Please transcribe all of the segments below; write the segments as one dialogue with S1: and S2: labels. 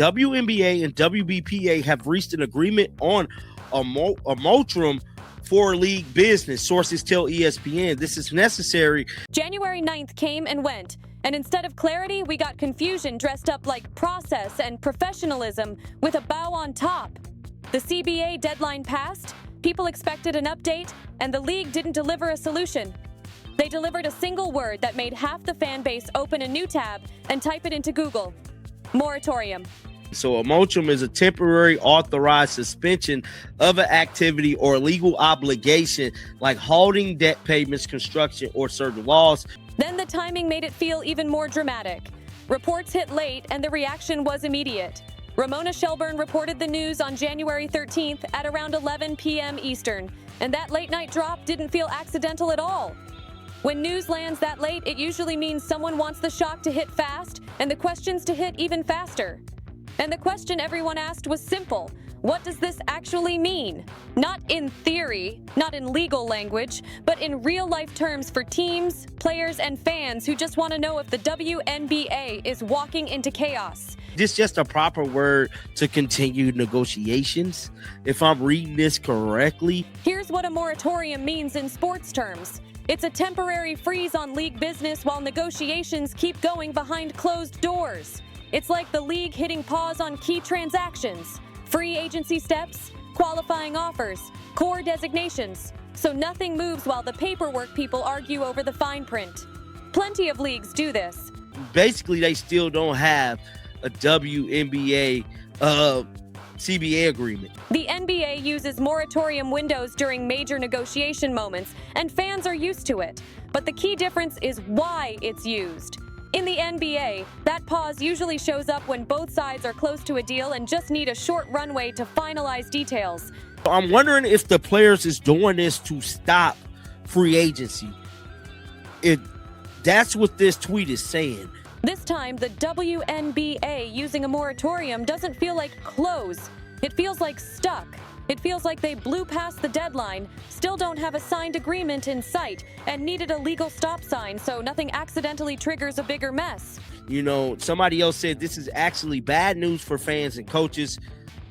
S1: WNBA and WBPA have reached an agreement on a moratorium for league business. Sources tell ESPN this is necessary.
S2: January 9th came and went, and instead of clarity, we got confusion dressed up like process and professionalism with a bow on top. The CBA deadline passed, people expected an update, and the league didn't deliver a solution. They delivered a single word that made half the fan base open a new tab and type it into Google: moratorium.
S1: So a moratorium is a temporary authorized suspension of an activity or legal obligation, like halting debt payments, construction, or certain laws.
S2: Then the timing made it feel even more dramatic. Reports hit late and the reaction was immediate. Ramona Shelburne reported the news on January 13th at around 11 p.m. Eastern, and that late night drop didn't feel accidental at all. When news lands that late, it usually means someone wants the shock to hit fast and the questions to hit even faster. And the question everyone asked was simple: what does this actually mean? Not in theory, not in legal language, but in real-life terms for teams, players, and fans who just want to know if the WNBA is walking into chaos.
S1: This just a proper word to continue negotiations, if I'm reading this correctly.
S2: Here's what a moratorium means in sports terms. It's a temporary freeze on league business while negotiations keep going behind closed doors. It's like the league hitting pause on key transactions, free agency steps, qualifying offers, core designations. So nothing moves while the paperwork people argue over the fine print. Plenty of leagues do this.
S1: Basically, they still don't have a WNBA CBA agreement.
S2: The NBA uses moratorium windows during major negotiation moments, and fans are used to it. But the key difference is why it's used. In the NBA, that pause usually shows up when both sides are close to a deal and just need a short runway to finalize details.
S1: I'm wondering if the players is doing this to stop free agency. That's what this tweet is saying.
S2: This time, the WNBA using a moratorium doesn't feel like close. It feels like stuck. It feels like they blew past the deadline, still don't have a signed agreement in sight, and needed a legal stop sign so nothing accidentally triggers a bigger mess.
S1: You know, somebody else said this is actually bad news for fans and coaches.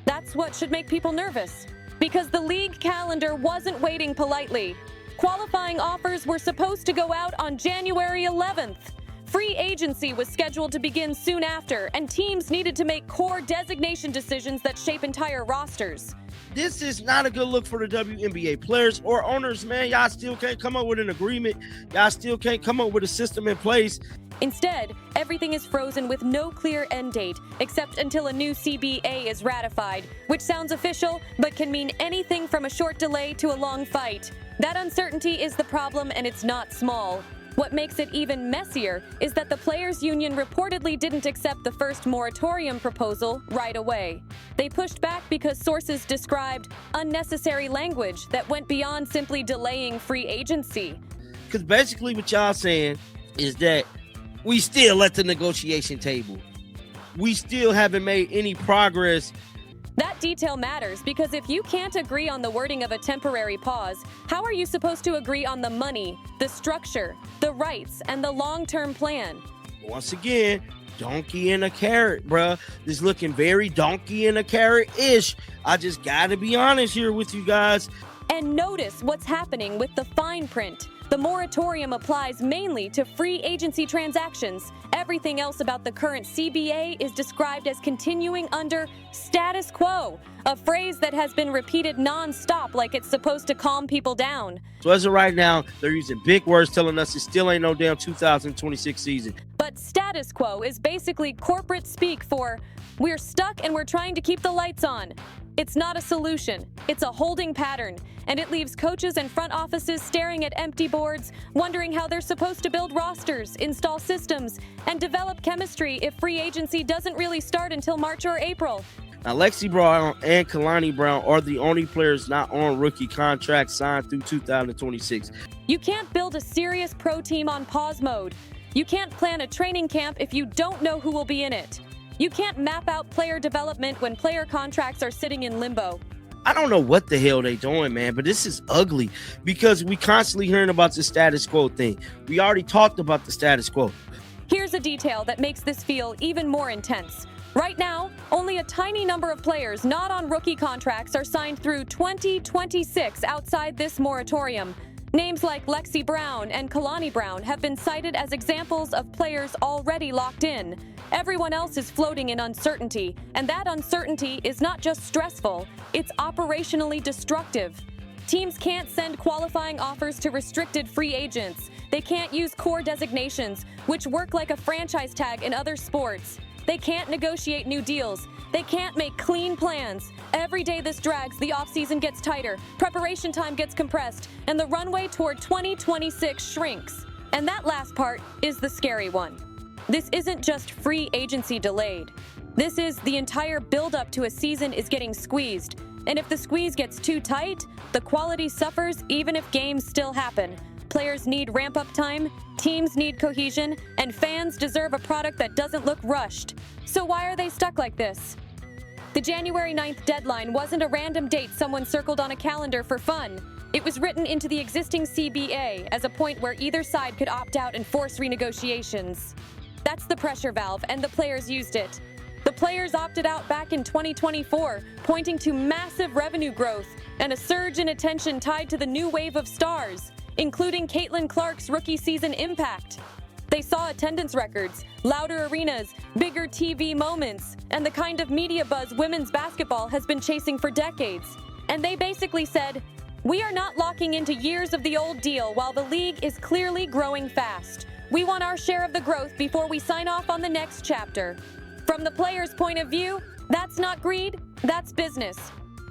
S2: That's what should make people nervous, because the league calendar wasn't waiting politely. Qualifying offers were supposed to go out on January 11th. Free agency was scheduled to begin soon after, and teams needed to make core designation decisions that shape entire rosters.
S1: This is not a good look for the WNBA players or owners, man. Y'all still can't come up with an agreement. Y'all still can't come up with a system in place.
S2: Instead, everything is frozen with no clear end date, except until a new CBA is ratified, which sounds official, but can mean anything from a short delay to a long fight. That uncertainty is the problem, and it's not small. What makes it even messier is that the players' union reportedly didn't accept the first moratorium proposal right away. They pushed back because sources described unnecessary language that went beyond simply delaying free agency.
S1: Because basically what y'all saying is that we still at the negotiation table. We still haven't made any progress.
S2: That detail matters because if you can't agree on the wording of a temporary pause, how are you supposed to agree on the money, the structure, the rights, and the long-term plan?
S1: Once again, donkey and a carrot, bruh. This looking very donkey and a carrot-ish. I just gotta be honest here with you guys.
S2: And notice what's happening with the fine print. The moratorium applies mainly to free agency transactions. Everything else about the current CBA is described as continuing under status quo, a phrase that has been repeated non-stop like it's supposed to calm people down.
S1: So as of right now, they're using big words telling us it still ain't no damn 2026 season.
S2: But status quo is basically corporate speak for we're stuck and we're trying to keep the lights on. It's not a solution, it's a holding pattern, and it leaves coaches and front offices staring at empty boards, wondering how they're supposed to build rosters, install systems, and develop chemistry if free agency doesn't really start until March or April.
S1: Now, Lexi Brown and Kalani Brown are the only players not on rookie contracts signed through 2026.
S2: You can't build a serious pro team on pause mode. You can't plan a training camp if you don't know who will be in it. You can't map out player development when player contracts are sitting in limbo.
S1: I don't know what the hell they doing, man, but this is ugly because we constantly hearing about the status quo thing. We already talked about the status quo.
S2: Here's a detail that makes this feel even more intense. Right now, only a tiny number of players not on rookie contracts are signed through 2026 outside this moratorium. Names like Lexi Brown and Kalani Brown have been cited as examples of players already locked in. Everyone else is floating in uncertainty, and that uncertainty is not just stressful, it's operationally destructive. Teams can't send qualifying offers to restricted free agents. They can't use core designations, which work like a franchise tag in other sports. They can't negotiate new deals. They can't make clean plans. Every day this drags, the offseason gets tighter, preparation time gets compressed, and the runway toward 2026 shrinks. And that last part is the scary one. This isn't just free agency delayed. This is the entire build-up to a season is getting squeezed. And if the squeeze gets too tight, the quality suffers even if games still happen. Players need ramp-up time, teams need cohesion, and fans deserve a product that doesn't look rushed. So why are they stuck like this? The January 9th deadline wasn't a random date someone circled on a calendar for fun. It was written into the existing CBA as a point where either side could opt out and force renegotiations. That's the pressure valve, and the players used it. The players opted out back in 2024, pointing to massive revenue growth and a surge in attention tied to the new wave of stars, including Caitlin Clark's rookie season impact. They saw attendance records, louder arenas, bigger TV moments, and the kind of media buzz women's basketball has been chasing for decades. And they basically said, "We are not locking into years of the old deal while the league is clearly growing fast. We want our share of the growth before we sign off on the next chapter." From the players' point of view, that's not greed, that's business.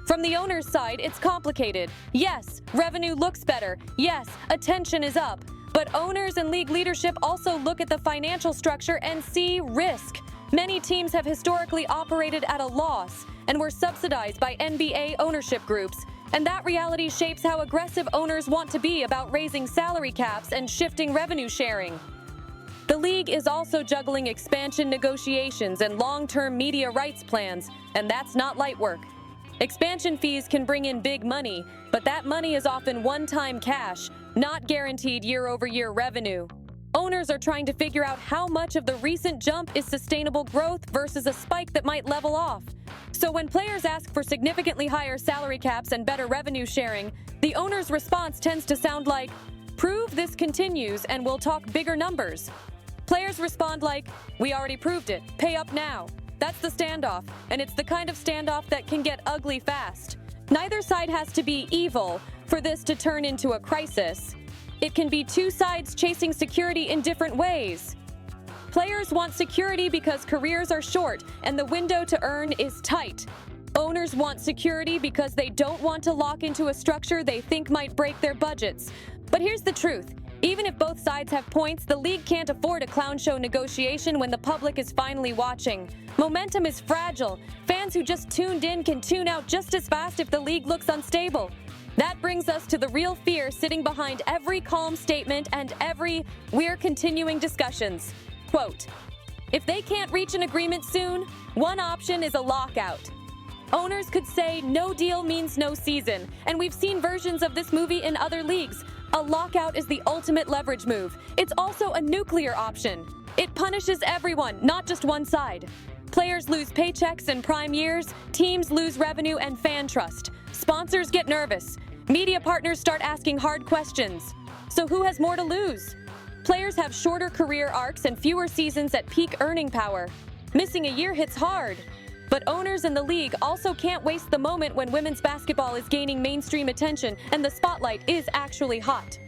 S2: From the owner's side, it's complicated. Yes, revenue looks better. Yes, attention is up. But owners and league leadership also look at the financial structure and see risk. Many teams have historically operated at a loss and were subsidized by NBA ownership groups. And that reality shapes how aggressive owners want to be about raising salary caps and shifting revenue sharing. The league is also juggling expansion negotiations and long-term media rights plans, and that's not light work. Expansion fees can bring in big money, but that money is often one-time cash, not guaranteed year-over-year revenue. Owners are trying to figure out how much of the recent jump is sustainable growth versus a spike that might level off. So when players ask for significantly higher salary caps and better revenue sharing, the owner's response tends to sound like, "Prove this continues and we'll talk bigger numbers." Players respond like, "We already proved it, pay up now." That's the standoff, and it's the kind of standoff that can get ugly fast. Neither side has to be evil for this to turn into a crisis. It can be two sides chasing security in different ways. Players want security because careers are short and the window to earn is tight. Owners want security because they don't want to lock into a structure they think might break their budgets. But here's the truth. Even if both sides have points, the league can't afford a clown show negotiation when the public is finally watching. Momentum is fragile. Fans who just tuned in can tune out just as fast if the league looks unstable. That brings us to the real fear sitting behind every calm statement and every "we're continuing discussions." Quote, "If they can't reach an agreement soon, one option is a lockout." Owners could say no deal means no season, and we've seen versions of this movie in other leagues. A lockout is the ultimate leverage move. It's also a nuclear option. It punishes everyone, not just one side. Players lose paychecks in prime years, teams lose revenue and fan trust. Sponsors get nervous. Media partners start asking hard questions. So who has more to lose? Players have shorter career arcs and fewer seasons at peak earning power. Missing a year hits hard. But owners in the league also can't waste the moment when women's basketball is gaining mainstream attention and the spotlight is actually hot.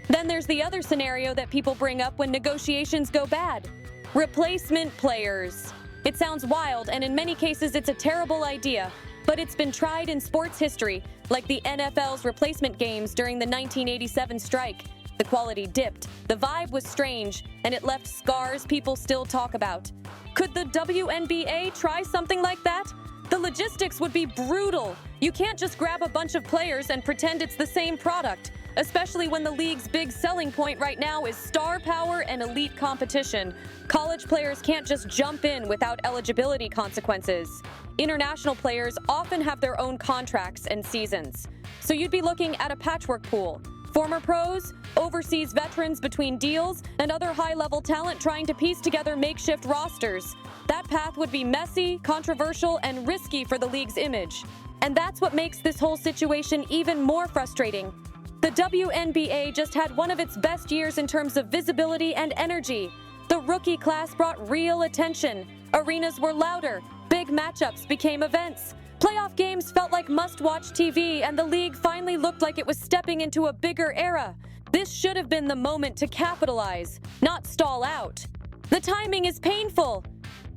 S2: Then there's the other scenario that people bring up when negotiations go bad. Replacement players. It sounds wild, and in many cases it's a terrible idea, but it's been tried in sports history, like the NFL's replacement games during the 1987 strike. The quality dipped, the vibe was strange, and it left scars people still talk about. Could the WNBA try something like that? The logistics would be brutal. You can't just grab a bunch of players and pretend it's the same product, especially when the league's big selling point right now is star power and elite competition. College players can't just jump in without eligibility consequences. International players often have their own contracts and seasons. So you'd be looking at a patchwork pool. Former pros, overseas veterans between deals, and other high-level talent trying to piece together makeshift rosters. That path would be messy, controversial, and risky for the league's image. And that's what makes this whole situation even more frustrating. The WNBA just had one of its best years in terms of visibility and energy. The rookie class brought real attention. Arenas were louder. Big matchups became events. Playoff games felt like must-watch TV, and the league finally looked like it was stepping into a bigger era. This should have been the moment to capitalize, not stall out. The timing is painful.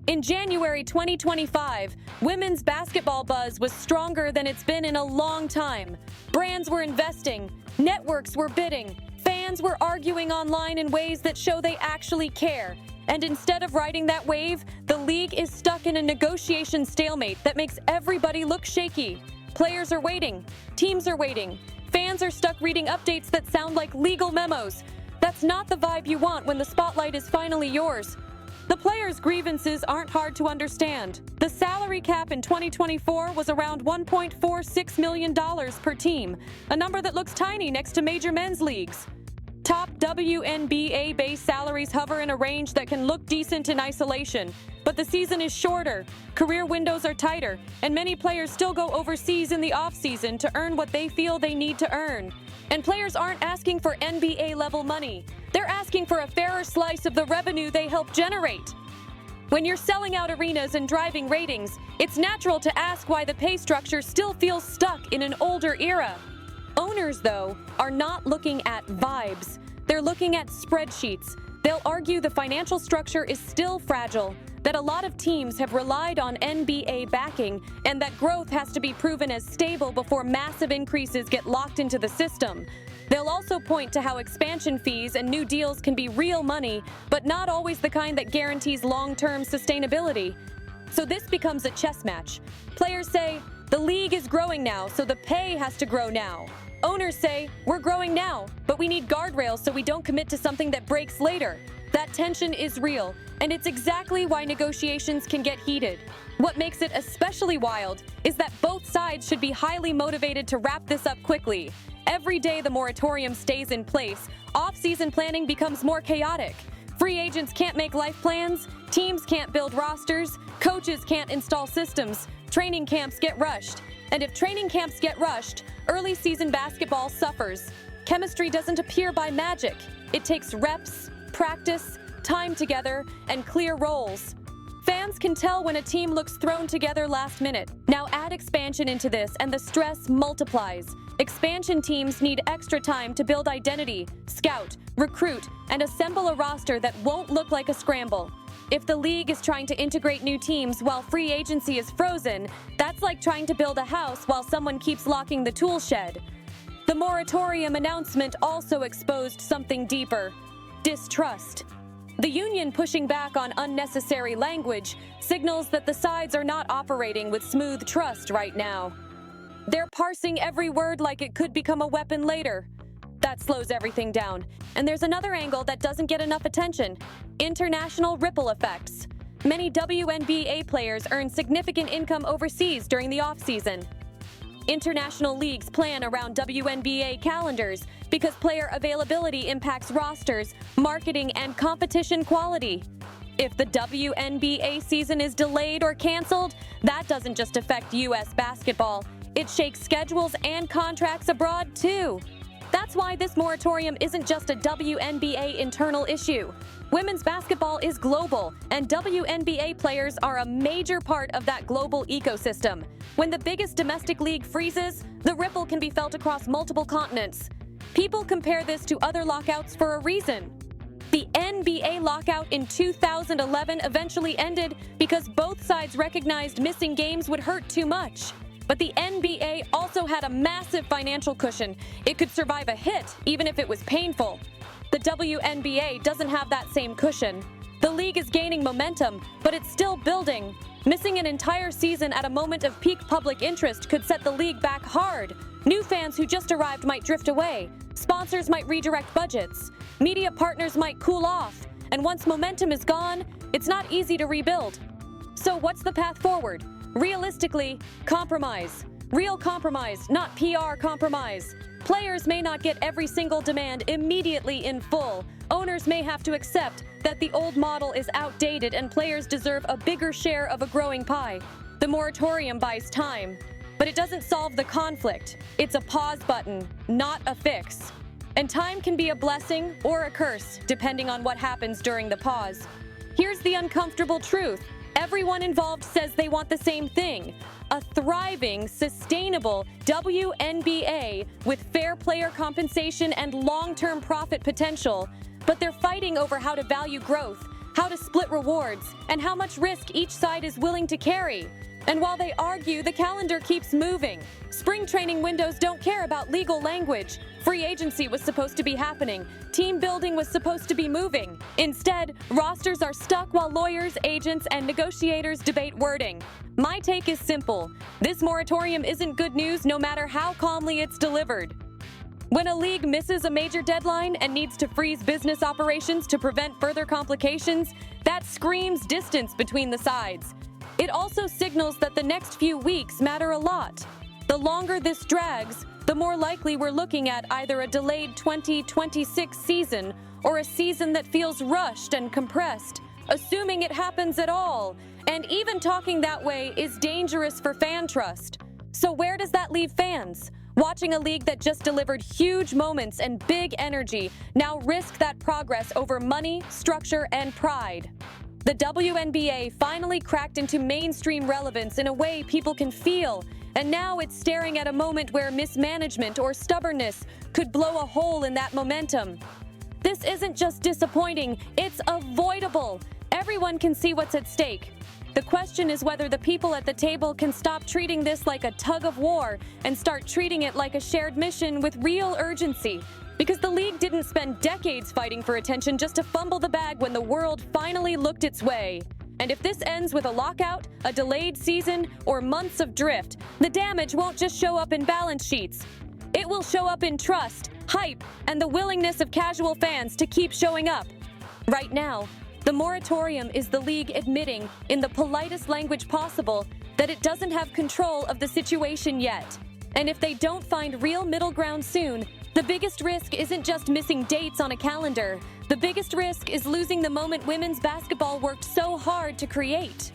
S2: In January 2025, women's basketball buzz was stronger than it's been in a long time. Brands were investing, networks were bidding, fans were arguing online in ways that show they actually care. And instead of riding that wave, the league is stuck in a negotiation stalemate that makes everybody look shaky. Players are waiting, teams are waiting, fans are stuck reading updates that sound like legal memos. That's not the vibe you want when the spotlight is finally yours. The players' grievances aren't hard to understand. The salary cap in 2024 was around $1.46 million per team, a number that looks tiny next to major men's leagues. Top WNBA base salaries hover in a range that can look decent in isolation, but the season is shorter, career windows are tighter, and many players still go overseas in the offseason to earn what they feel they need to earn. And players aren't asking for NBA-level money. They're asking for a fairer slice of the revenue they help generate. When you're selling out arenas and driving ratings, it's natural to ask why the pay structure still feels stuck in an older era. Owners, though, are not looking at vibes. They're looking at spreadsheets. They'll argue the financial structure is still fragile, that a lot of teams have relied on NBA backing, and that growth has to be proven as stable before massive increases get locked into the system. They'll also point to how expansion fees and new deals can be real money, but not always the kind that guarantees long-term sustainability. So this becomes a chess match. Players say, the league is growing now, so the pay has to grow now. Owners say, we're growing now, but we need guardrails so we don't commit to something that breaks later. That tension is real, and it's exactly why negotiations can get heated. What makes it especially wild is that both sides should be highly motivated to wrap this up quickly. Every day the moratorium stays in place, off-season planning becomes more chaotic. Free agents can't make life plans, teams can't build rosters, coaches can't install systems, training camps get rushed. And if training camps get rushed, early season basketball suffers. Chemistry doesn't appear by magic. It takes reps, practice, time together, and clear roles. Fans can tell when a team looks thrown together last minute. Now add expansion into this and the stress multiplies. Expansion teams need extra time to build identity, scout, recruit, and assemble a roster that won't look like a scramble. If the league is trying to integrate new teams while free agency is frozen, that's like trying to build a house while someone keeps locking the tool shed. The moratorium announcement also exposed something deeper: distrust. The union pushing back on unnecessary language signals that the sides are not operating with smooth trust right now. They're parsing every word like it could become a weapon later. That slows everything down. And there's another angle that doesn't get enough attention: international ripple effects. Many WNBA players earn significant income overseas during the offseason. International leagues plan around WNBA calendars because player availability impacts rosters, marketing, and competition quality. If the WNBA season is delayed or canceled, that doesn't just affect U.S. basketball. It shakes schedules and contracts abroad, too. That's why this moratorium isn't just a WNBA internal issue. Women's basketball is global, and WNBA players are a major part of that global ecosystem. When the biggest domestic league freezes, the ripple can be felt across multiple continents. People compare this to other lockouts for a reason. The NBA lockout in 2011 eventually ended because both sides recognized missing games would hurt too much. But the NBA also had a massive financial cushion. It could survive a hit, even if it was painful. The WNBA doesn't have that same cushion. The league is gaining momentum, but it's still building. Missing an entire season at a moment of peak public interest could set the league back hard. New fans who just arrived might drift away. Sponsors might redirect budgets. Media partners might cool off. And once momentum is gone, it's not easy to rebuild. So what's the path forward? Realistically, compromise. Real compromise, not PR compromise. Players may not get every single demand immediately in full. Owners may have to accept that the old model is outdated and players deserve a bigger share of a growing pie. The moratorium buys time, but it doesn't solve the conflict. It's a pause button, not a fix. And time can be a blessing or a curse, depending on what happens during the pause. Here's the uncomfortable truth. Everyone involved says they want the same thing: a thriving, sustainable WNBA with fair player compensation and long-term profit potential. But they're fighting over how to value growth, how to split rewards, and how much risk each side is willing to carry. And while they argue, the calendar keeps moving. Spring training windows don't care about legal language. Free agency was supposed to be happening. Team building was supposed to be moving. Instead, rosters are stuck while lawyers, agents, and negotiators debate wording. My take is simple. This moratorium isn't good news no matter how calmly it's delivered. When a league misses a major deadline and needs to freeze business operations to prevent further complications, that screams distance between the sides. It also signals that the next few weeks matter a lot. The longer this drags, the more likely we're looking at either a delayed 2026 season or a season that feels rushed and compressed, assuming it happens at all. And even talking that way is dangerous for fan trust. So where does that leave fans? Watching a league that just delivered huge moments and big energy now risk that progress over money, structure, and pride. The WNBA finally cracked into mainstream relevance in a way people can feel, and now it's staring at a moment where mismanagement or stubbornness could blow a hole in that momentum. This isn't just disappointing, it's avoidable. Everyone can see what's at stake. The question is whether the people at the table can stop treating this like a tug of war and start treating it like a shared mission with real urgency. Because the league didn't spend decades fighting for attention just to fumble the bag when the world finally looked its way. And if this ends with a lockout, a delayed season, or months of drift, the damage won't just show up in balance sheets. It will show up in trust, hype, and the willingness of casual fans to keep showing up. Right now, the moratorium is the league admitting, in the politest language possible, that it doesn't have control of the situation yet. And if they don't find real middle ground soon, the biggest risk isn't just missing dates on a calendar. The biggest risk is losing the moment women's basketball worked so hard to create.